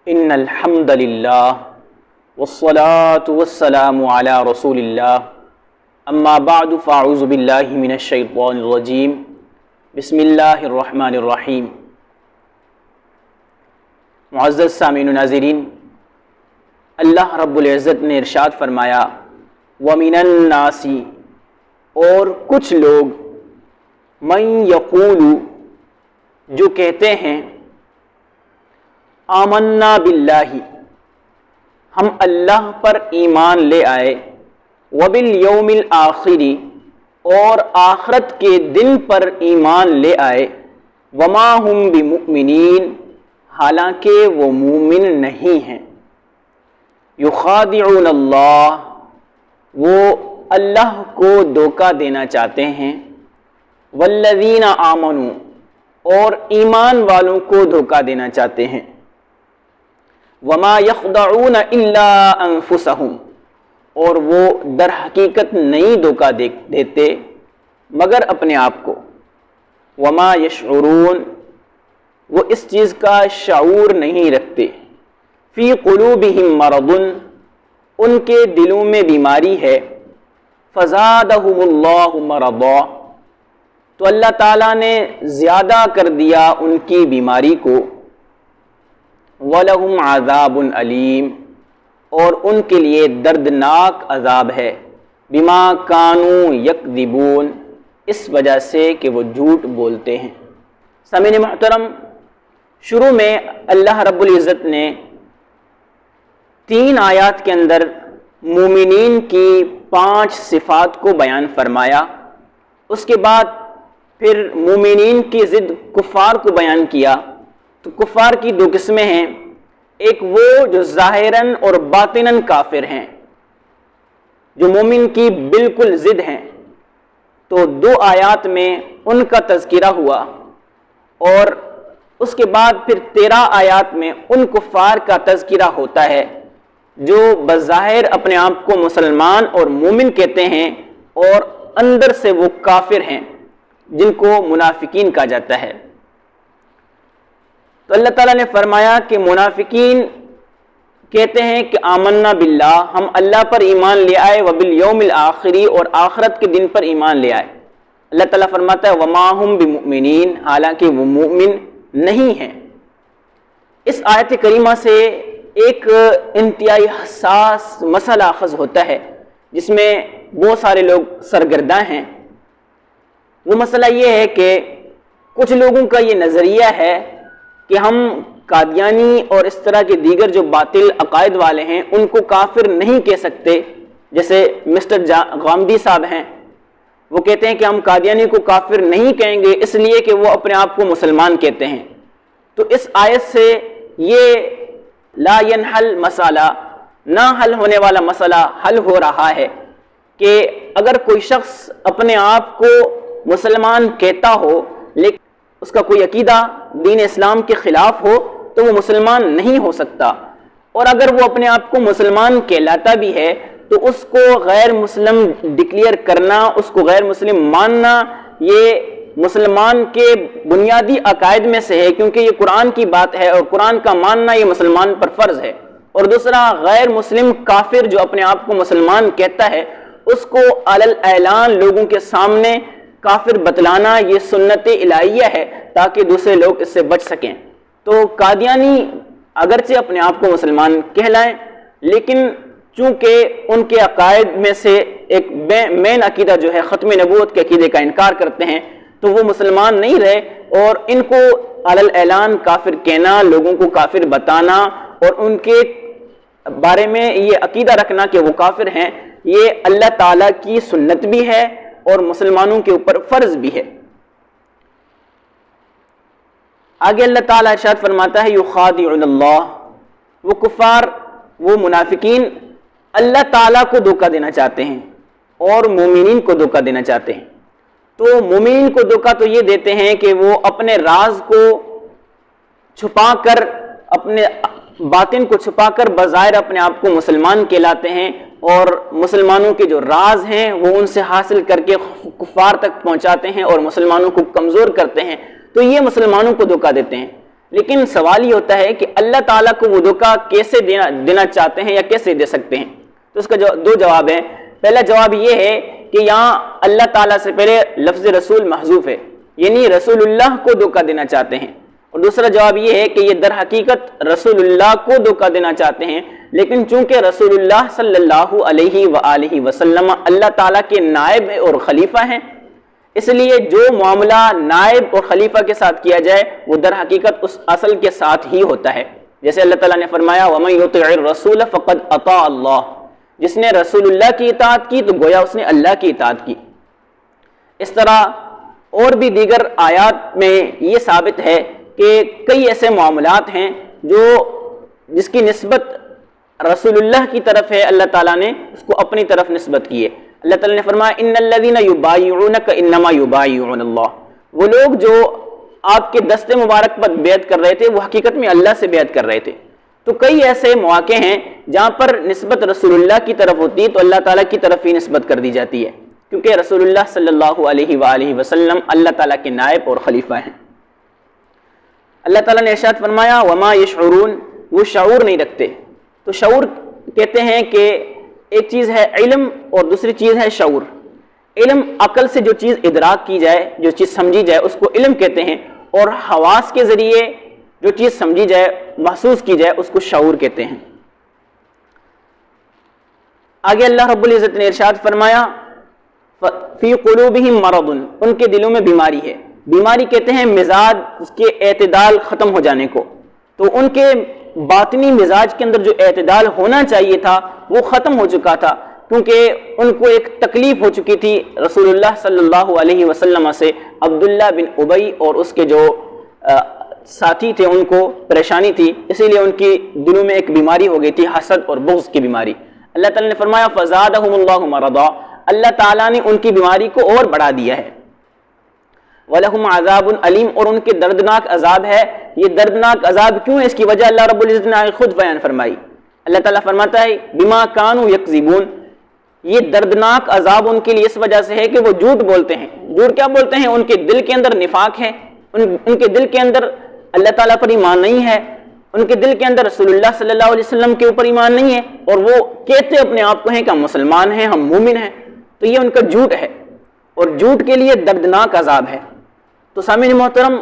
ان الحمد للہ والصلاة والسلام علی رسول اللہ اما بعد فاعوذ باللہ من الشیطان الرجیم بسم اللہ الرحمن الرحیم۔ معزز سامعین و ناظرین، اللہ رب العزت نے ارشاد فرمایا وَمِنَ النَّاسِ، اور کچھ لوگ، مَن یقول، جو کہتے ہیں، آمنا باللہ، ہم اللہ پر ایمان لے آئے، وبالیوم الآخر، اور آخرت کے دن پر ایمان لے آئے، وما ہم بمؤمنین، حالانکہ وہ مومن نہیں ہیں، یخادعون اللہ، وہ اللہ کو دھوکہ دینا چاہتے ہیں، والذین آمنوا، اور ایمان والوں کو دھوکہ دینا چاہتے ہیں، وما یخدعون الا انفسہم، اور وہ در حقیقت نہیں دھوکہ دیتے مگر اپنے آپ کو، وما یشعرون، وہ اس چیز کا شعور نہیں رکھتے، فی قلوبہم مرض، ان کے دلوں میں بیماری ہے، فزادہم اللہ مرضا، تو اللہ تعالیٰ نے زیادہ کر دیا ان کی بیماری کو، وَلَهُمْ عَذَابٌ علیم، اور ان کے لیے دردناک عذاب ہے، بما کانوا یکذبون، اس وجہ سے کہ وہ جھوٹ بولتے ہیں۔ سامعین محترم، شروع میں اللہ رب العزت نے 3 آیات کے اندر مومنین کی 5 صفات کو بیان فرمایا، اس کے بعد پھر مومنین کی ضد کفار کو بیان کیا۔ تو کفار کی 2 قسمیں ہیں، ایک وہ جو ظاہراً اور باطناً کافر ہیں، جو مومن کی بالکل ضد ہیں، تو 2 آیات میں ان کا تذکرہ ہوا، اور اس کے بعد پھر 13 آیات میں ان کفار کا تذکرہ ہوتا ہے جو بظاہر اپنے آپ کو مسلمان اور مومن کہتے ہیں اور اندر سے وہ کافر ہیں، جن کو منافقین کہا جاتا ہے۔ تو اللہ تعالیٰ نے فرمایا کہ منافقین کہتے ہیں کہ آمنا باللہ، ہم اللہ پر ایمان لے آئے، وبالیوم الآخر، اور آخرت کے دن پر ایمان لے آئے۔ اللہ تعالیٰ فرماتا ہے وما ہم بمؤمنین، حالانکہ وہ مومن نہیں ہیں۔ اس آیت کریمہ سے ایک انتہائی حساس مسئلہ اخذ ہوتا ہے جس میں بہت سارے لوگ سرگرداں ہیں۔ وہ مسئلہ یہ ہے کہ کچھ لوگوں کا یہ نظریہ ہے کہ ہم قادیانی اور اس طرح کے دیگر جو باطل عقائد والے ہیں ان کو کافر نہیں کہہ سکتے، جیسے مسٹر غامدی صاحب ہیں، وہ کہتے ہیں کہ ہم قادیانی کو کافر نہیں کہیں گے اس لیے کہ وہ اپنے آپ کو مسلمان کہتے ہیں۔ تو اس آیت سے یہ لا ینحل مسئلہ، نہ حل ہونے والا مسئلہ حل ہو رہا ہے کہ اگر کوئی شخص اپنے آپ کو مسلمان کہتا ہو لیکن اس کا کوئی عقیدہ دین اسلام کے خلاف ہو تو وہ مسلمان نہیں ہو سکتا، اور اگر وہ اپنے آپ کو مسلمان کہلاتا بھی ہے تو اس کو غیر مسلم ڈکلیئر کرنا، اس کو غیر مسلم ماننا، یہ مسلمان کے بنیادی عقائد میں سے ہے، کیونکہ یہ قرآن کی بات ہے اور قرآن کا ماننا یہ مسلمان پر فرض ہے۔ اور دوسرا، غیر مسلم کافر جو اپنے آپ کو مسلمان کہتا ہے اس کو علی الاعلان لوگوں کے سامنے کافر بتلانا یہ سنت الہیہ ہے تاکہ دوسرے لوگ اس سے بچ سکیں۔ تو قادیانی اگرچہ اپنے آپ کو مسلمان کہلائیں، لیکن چونکہ ان کے عقائد میں سے ایک مین عقیدہ جو ہے ختم نبوت کے عقیدے کا انکار کرتے ہیں، تو وہ مسلمان نہیں رہے، اور ان کو علی الاعلان کافر کہنا، لوگوں کو کافر بتانا اور ان کے بارے میں یہ عقیدہ رکھنا کہ وہ کافر ہیں، یہ اللہ تعالیٰ کی سنت بھی ہے اور مسلمانوں کے اوپر فرض بھی ہے۔ آگے اللہ تعالیٰ ارشاد فرماتا ہے یخادعون اللہ، وہ کفار، وہ منافقین اللہ تعالیٰ کو دھوکہ دینا چاہتے ہیں اور مومنین کو دھوکہ دینا چاہتے ہیں۔ تو مومنین کو دھوکہ تو یہ دیتے ہیں کہ وہ اپنے راز کو چھپا کر، اپنے باطن کو چھپا کر بظاہر اپنے آپ کو مسلمان کہلاتے ہیں، اور مسلمانوں کے جو راز ہیں وہ ان سے حاصل کر کے کفار تک پہنچاتے ہیں اور مسلمانوں کو کمزور کرتے ہیں، تو یہ مسلمانوں کو دھوکہ دیتے ہیں۔ لیکن سوال یہ ہوتا ہے کہ اللہ تعالیٰ کو وہ دھوکہ کیسے دینا چاہتے ہیں یا کیسے دے سکتے ہیں؟ تو اس کا دو جواب ہیں۔ پہلا جواب یہ ہے کہ یہاں اللہ تعالیٰ سے پہلے لفظ رسول محذوف ہے، یعنی رسول اللہ کو دھوکہ دینا چاہتے ہیں، اور دوسرا جواب یہ ہے کہ یہ در حقیقت رسول اللہ کو دھوکہ دینا چاہتے ہیں، لیکن چونکہ رسول اللہ صلی اللہ علیہ وآلہ وسلم اللہ تعالیٰ کے نائب اور خلیفہ ہیں، اس لیے جو معاملہ نائب اور خلیفہ کے ساتھ کیا جائے وہ در حقیقت اس اصل کے ساتھ ہی ہوتا ہے۔ جیسے اللہ تعالیٰ نے فرمایا وَمَن يُطِعِ الرَّسُولَ فَقَدْ أَطَاعَ اللَّهُ، جس نے رسول اللہ کی اطاعت کی تو گویا اس نے اللہ کی اطاعت کی۔ اس طرح اور بھی دیگر آیات میں یہ ثابت ہے کہ کئی ایسے معاملات ہیں جس کی نسبت رسول اللہ کی طرف ہے، اللہ تعالیٰ نے اس کو اپنی طرف نسبت کی ہے۔ اللہ تعالیٰ نے فرمایا ان الذین یبایعونک انما یبایعون اللہ، وہ لوگ جو آپ کے دست مبارک پر بیعت کر رہے تھے وہ حقیقت میں اللہ سے بیعت کر رہے تھے۔ تو کئی ایسے مواقع ہیں جہاں پر نسبت رسول اللہ کی طرف ہوتی ہے تو اللہ تعالیٰ کی طرف ہی نسبت کر دی جاتی ہے، کیونکہ رسول اللہ صلی اللہ علیہ وآلہ وسلم اللہ تعالیٰ کے نائب اور خلیفہ ہیں۔ اللہ تعالیٰ نے ارشاد فرمایا وما یشعرون، وہ شعور نہیں رکھتے۔ تو شعور کہتے ہیں کہ ایک چیز ہے علم اور دوسری چیز ہے شعور۔ علم عقل سے جو چیز ادراک کی جائے، جو چیز سمجھی جائے اس کو علم کہتے ہیں، اور حواس کے ذریعے جو چیز سمجھی جائے محسوس کی جائے اس کو شعور کہتے ہیں۔ آگے اللہ رب العزت نے ارشاد فرمایا فی قلوبہم مرض، ان کے دلوں میں بیماری ہے۔ بیماری کہتے ہیں مزاج کے اعتدال ختم ہو جانے کو، تو ان کے باطنی مزاج کے اندر جو اعتدال ہونا چاہیے تھا وہ ختم ہو چکا تھا، کیونکہ ان کو ایک تکلیف ہو چکی تھی رسول اللہ صلی اللہ علیہ وسلم سے، عبداللہ بن ابی اور اس کے جو ساتھی تھے ان کو پریشانی تھی، اسی لیے ان کی دلوں میں ایک بیماری ہو گئی تھی، حسد اور بغض کی بیماری۔ اللہ تعالیٰ نے فرمایا فزادہم اللہ مرضا، اللہ تعالیٰ نے ان کی بیماری کو اور بڑھا دیا ہے۔ وَلَهُمْ عَذَابٌ عَلِيمٌ، اور ان کے دردناک عذاب ہے۔ یہ دردناک عذاب کیوں ہے؟ اس کی وجہ اللہ رب العزت نے خود بیان فرمائی۔ اللہ تعالیٰ فرماتا ہے بما كانوا يكذبون، یہ دردناک عذاب ان کے لیے اس وجہ سے ہے کہ وہ جھوٹ بولتے ہیں۔ جھوٹ کیا بولتے ہیں؟ ان کے دل کے اندر نفاق ہے، ان کے دل کے اندر اللہ تعالیٰ پر ایمان نہیں ہے، ان کے دل کے اندر رسول اللہ صلی اللہ علیہ وسلم کے اوپر ایمان نہیں ہے، اور وہ کہتے اپنے آپ کو ہیں کہ ہم مسلمان ہیں، ہم مومن ہیں، تو یہ ان کا جھوٹ ہے، اور جھوٹ کے لیے دردناک عذاب ہے۔ تو سامعین محترم،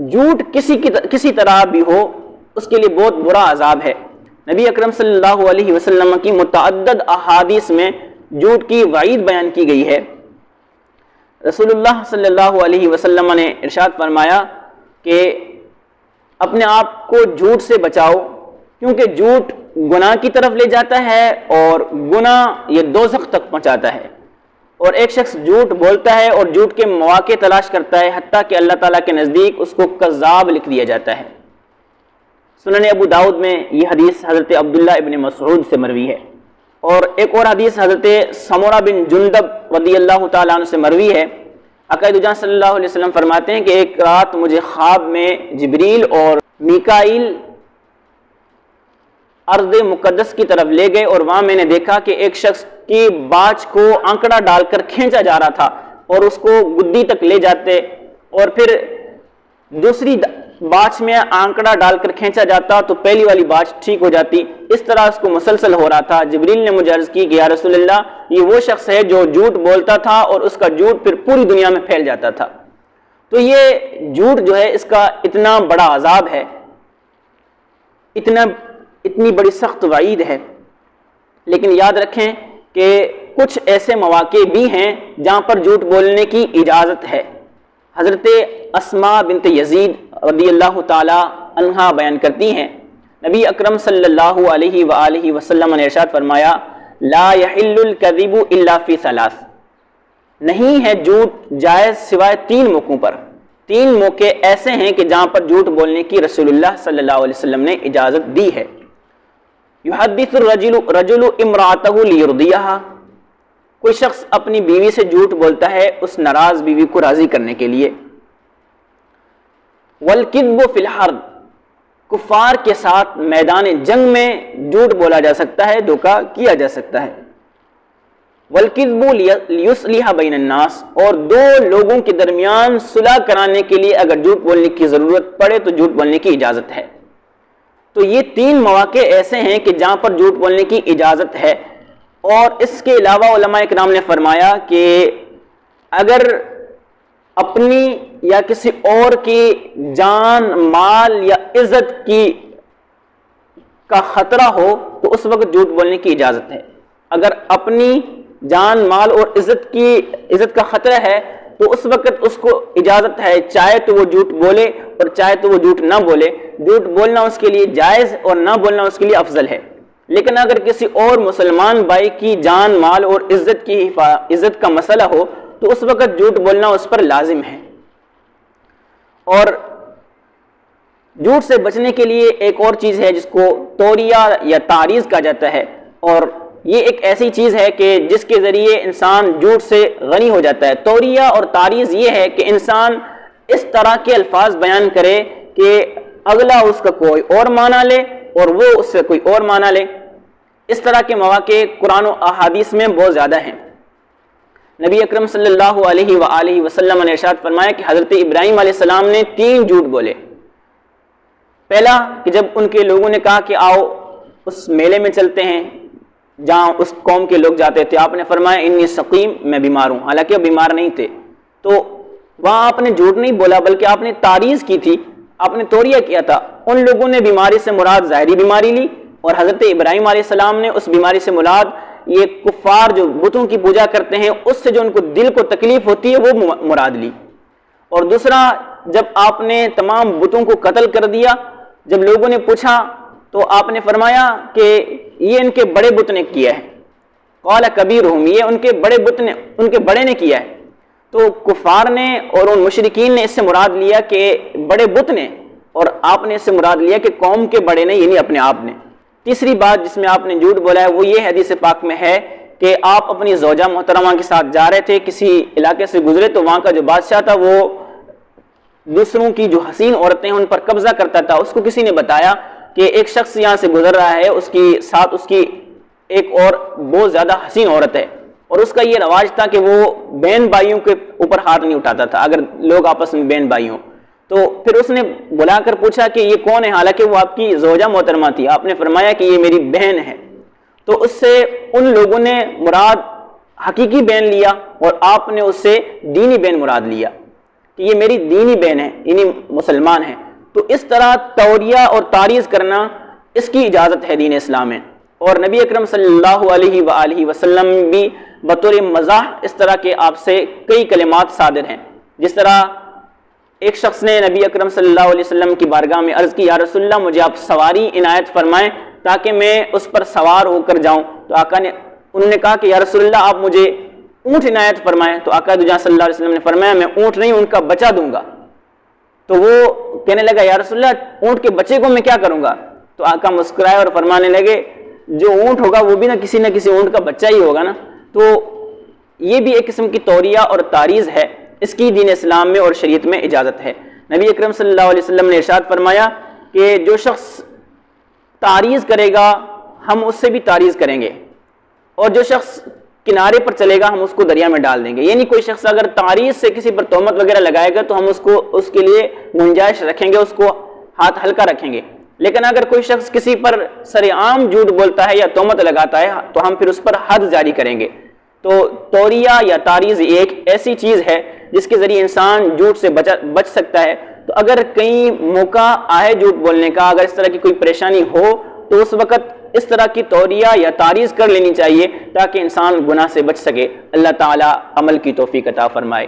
جھوٹ کسی طرح بھی ہو اس کے لیے بہت برا عذاب ہے۔ نبی اکرم صلی اللہ علیہ وسلم کی متعدد احادیث میں جھوٹ کی وعید بیان کی گئی ہے۔ رسول اللہ صلی اللہ علیہ وسلم نے ارشاد فرمایا کہ اپنے آپ کو جھوٹ سے بچاؤ، کیونکہ جھوٹ گناہ کی طرف لے جاتا ہے اور گناہ یہ دوزخ تک پہنچاتا ہے۔ اور ایک شخص جھوٹ بولتا ہے اور جھوٹ کے مواقع تلاش کرتا ہے، حتیٰ کہ اللہ تعالیٰ کے نزدیک اس کو کذاب لکھ دیا جاتا ہے۔ سنن ابو داؤد میں یہ حدیث حضرت عبداللہ ابن مسعود سے مروی ہے، اور ایک اور حدیث حضرت سمورہ بن جندب رضی اللہ تعالیٰ عنہ سے مروی ہے۔ آقا دو جہاں صلی اللہ علیہ وسلم فرماتے ہیں کہ ایک رات مجھے خواب میں جبریل اور میکائیل ارض مقدس کی طرف لے گئے، اور وہاں میں نے دیکھا کہ ایک شخص کی باچ کو آنکڑا ڈال کر کھینچا جا رہا تھا، اور اس کو گدی تک لے جاتے، اور پھر دوسری باچ میں آنکڑا ڈال کر کھینچا جاتا تو پہلی والی باچ ٹھیک ہو جاتی۔ اس طرح اس کو مسلسل ہو رہا تھا۔ جبریل نے مجھے عرض کی کہ یا رسول اللہ، یہ وہ شخص ہے جو جھوٹ بولتا تھا اور اس کا جھوٹ پھر پوری دنیا میں پھیل جاتا تھا۔ تو یہ جھوٹ جو ہے اس کا اتنا بڑا عذاب ہے، اتنی بڑی سخت وعید ہے۔ لیکن یاد رکھیں کہ کچھ ایسے مواقع بھی ہیں جہاں پر جھوٹ بولنے کی اجازت ہے۔ حضرت اسماء بنت یزید رضی اللہ تعالی عنہا بیان کرتی ہیں، نبی اکرم صلی اللہ علیہ وآلہ وسلم نے ارشاد فرمایا لا یحل الکذب الا فی ثلاث، نہیں ہے جھوٹ جائز سوائے 3 موقعوں پر۔ 3 موقع ایسے ہیں کہ جہاں پر جھوٹ بولنے کی رسول اللہ صلی اللہ علیہ وسلم نے اجازت دی ہے۔ یحدث الرجل امرأتہ لیرضیہا، کوئی شخص اپنی بیوی سے جھوٹ بولتا ہے اس ناراض بیوی کو راضی کرنے کے لیے۔ والکذب فی الحرب، کفار کے ساتھ میدان جنگ میں جھوٹ بولا جا سکتا ہے، دھوکہ کیا جا سکتا ہے۔ والکذب لیصلح بین الناس، اور دو لوگوں کے درمیان صلح کرانے کے لیے اگر جھوٹ بولنے کی ضرورت پڑے تو جھوٹ بولنے کی اجازت ہے۔ تو یہ تین مواقع ایسے ہیں کہ جہاں پر جھوٹ بولنے کی اجازت ہے۔ اور اس کے علاوہ علماء کرام نے فرمایا کہ اگر اپنی یا کسی اور کی جان، مال یا عزت کا خطرہ ہو تو اس وقت جھوٹ بولنے کی اجازت ہے۔ اگر اپنی جان، مال اور عزت کا خطرہ ہے تو اس وقت اس کو اجازت ہے، چاہے تو وہ جھوٹ بولے اور چاہے تو وہ جھوٹ نہ بولے۔ جھوٹ بولنا اس کے لیے جائز اور نہ بولنا اس کے لیے افضل ہے۔ لیکن اگر کسی اور مسلمان بھائی کی جان، مال اور عزت کا مسئلہ ہو تو اس وقت جھوٹ بولنا اس پر لازم ہے۔ اور جھوٹ سے بچنے کے لیے ایک اور چیز ہے جس کو توریہ یا تعریض کہا جاتا ہے، اور یہ ایک ایسی چیز ہے کہ جس کے ذریعے انسان جھوٹ سے غنی ہو جاتا ہے۔ توریہ اور تعریض یہ ہے کہ انسان اس طرح کے الفاظ بیان کرے کہ اگلا اس کا کوئی اور معنی لے اور وہ اس سے کوئی اور معنی لے۔ اس طرح کے مواقع قرآن و احادیث میں بہت زیادہ ہیں۔ نبی اکرم صلی اللہ علیہ وآلہ وسلم نے ارشاد فرمایا کہ حضرت ابراہیم علیہ السلام نے 3 جھوٹ بولے۔ پہلا کہ جب ان کے لوگوں نے کہا کہ آؤ اس میلے میں چلتے ہیں جہاں اس قوم کے لوگ جاتے تھے، آپ نے فرمایا انی سقیم، میں بیمار ہوں، حالانکہ وہ بیمار نہیں تھے۔ تو وہاں آپ نے جھوٹ نہیں بولا بلکہ آپ نے تعریض کی تھی، آپ نے توریہ کیا تھا۔ ان لوگوں نے بیماری سے مراد ظاہری بیماری لی، اور حضرت ابراہیم علیہ السلام نے اس بیماری سے مراد یہ کفار جو بتوں کی پوجا کرتے ہیں اس سے جو ان کو دل کو تکلیف ہوتی ہے وہ مراد لی۔ اور دوسرا، جب آپ نے تمام بتوں کو قتل کر دیا، جب لوگوں نے پوچھا تو آپ نے فرمایا کہ یہ ان کے بڑے بت نے کیا ہے، قال کبیرہم، یہ ان کے بڑے نے کیا ہے۔ تو کفار نے اور ان مشرکین نے اس سے مراد لیا کہ بڑے بت نے، اور آپ نے اس سے مراد لیا کہ قوم کے بڑے نے، یعنی اپنے آپ نے۔ تیسری بات جس میں آپ نے جھوٹ بولا ہے وہ یہ حدیث پاک میں ہے کہ آپ اپنی زوجہ محترمہ کے ساتھ جا رہے تھے، کسی علاقے سے گزرے تو وہاں کا جو بادشاہ تھا وہ دوسروں کی جو حسین عورتیں ان پر قبضہ کرتا تھا۔ اس کو کسی نے بتایا کہ ایک شخص یہاں سے گزر رہا ہے، اس کی ساتھ اس کی ایک اور بہت زیادہ حسین عورت ہے، اور اس کا یہ رواج تھا کہ وہ بہن بھائیوں کے اوپر ہاتھ نہیں اٹھاتا تھا اگر لوگ آپس میں بہن بھائی ہوں۔ تو پھر اس نے بلا کر پوچھا کہ یہ کون ہے، حالانکہ وہ آپ کی زوجہ محترمہ تھی۔ آپ نے فرمایا کہ یہ میری بہن ہے۔ تو اس سے ان لوگوں نے مراد حقیقی بہن لیا اور آپ نے اس سے دینی بہن مراد لیا کہ یہ میری دینی بہن ہے، یعنی مسلمان ہے۔ تو اس طرح توریہ اور تعریض کرنا اس کی اجازت ہے دین اسلام میں۔ اور نبی اکرم صلی اللہ علیہ وآلہ وسلم بھی بطور مزاح اس طرح کے آپ سے کئی کلمات صادر ہیں۔ جس طرح ایک شخص نے نبی اکرم صلی اللہ علیہ وسلم کی بارگاہ میں عرض کی، یا رسول اللہ مجھے آپ سواری عنایت فرمائیں تاکہ میں اس پر سوار ہو کر جاؤں۔ تو آقا نے انہوں نے کہا کہ یا رسول اللہ آپ مجھے اونٹ عنایت فرمائیں۔ تو آقا دو جہاں صلی اللہ علیہ وسلم نے فرمایا میں اونٹ نہیں، ان کا بچہ دوں گا۔ تو وہ کہنے لگا یا رسول اللہ اونٹ کے بچے کو میں کیا کروں گا؟ تو آقا مسکرائے اور فرمانے لگے جو اونٹ ہوگا وہ بھی نہ کسی اونٹ کا بچہ ہی ہوگا نا۔ تو یہ بھی ایک قسم کی توریہ اور تعریض ہے، اس کی دین اسلام میں اور شریعت میں اجازت ہے۔ نبی اکرم صلی اللہ علیہ وسلم نے ارشاد فرمایا کہ جو شخص تعریض کرے گا ہم اس سے بھی تعریض کریں گے، اور جو شخص کنارے پر چلے گا ہم اس کو دریا میں ڈال دیں گے۔ یعنی کوئی شخص اگر تعریض سے کسی پر تہمت وغیرہ لگائے گا تو ہم اس کے لیے گنجائش رکھیں گے، اس کو ہاتھ ہلکا رکھیں گے۔ لیکن اگر کوئی شخص کسی پر سر عام جھوٹ بولتا ہے یا تہمت لگاتا ہے تو ہم پھر اس پر حد جاری کریں گے۔ تو توریہ یا تعریض ایک ایسی چیز ہے جس کے ذریعے انسان جھوٹ سے بچ سکتا ہے۔ تو اگر کہیں موقع آئے جھوٹ بولنے کا، اگر اس طرح کی کوئی پریشانی ہو تو اس وقت اس طرح کی توریہ یا تعریض کر لینی چاہیے تاکہ انسان گناہ سے بچ سکے۔ اللہ تعالی عمل کی توفیق عطا فرمائے۔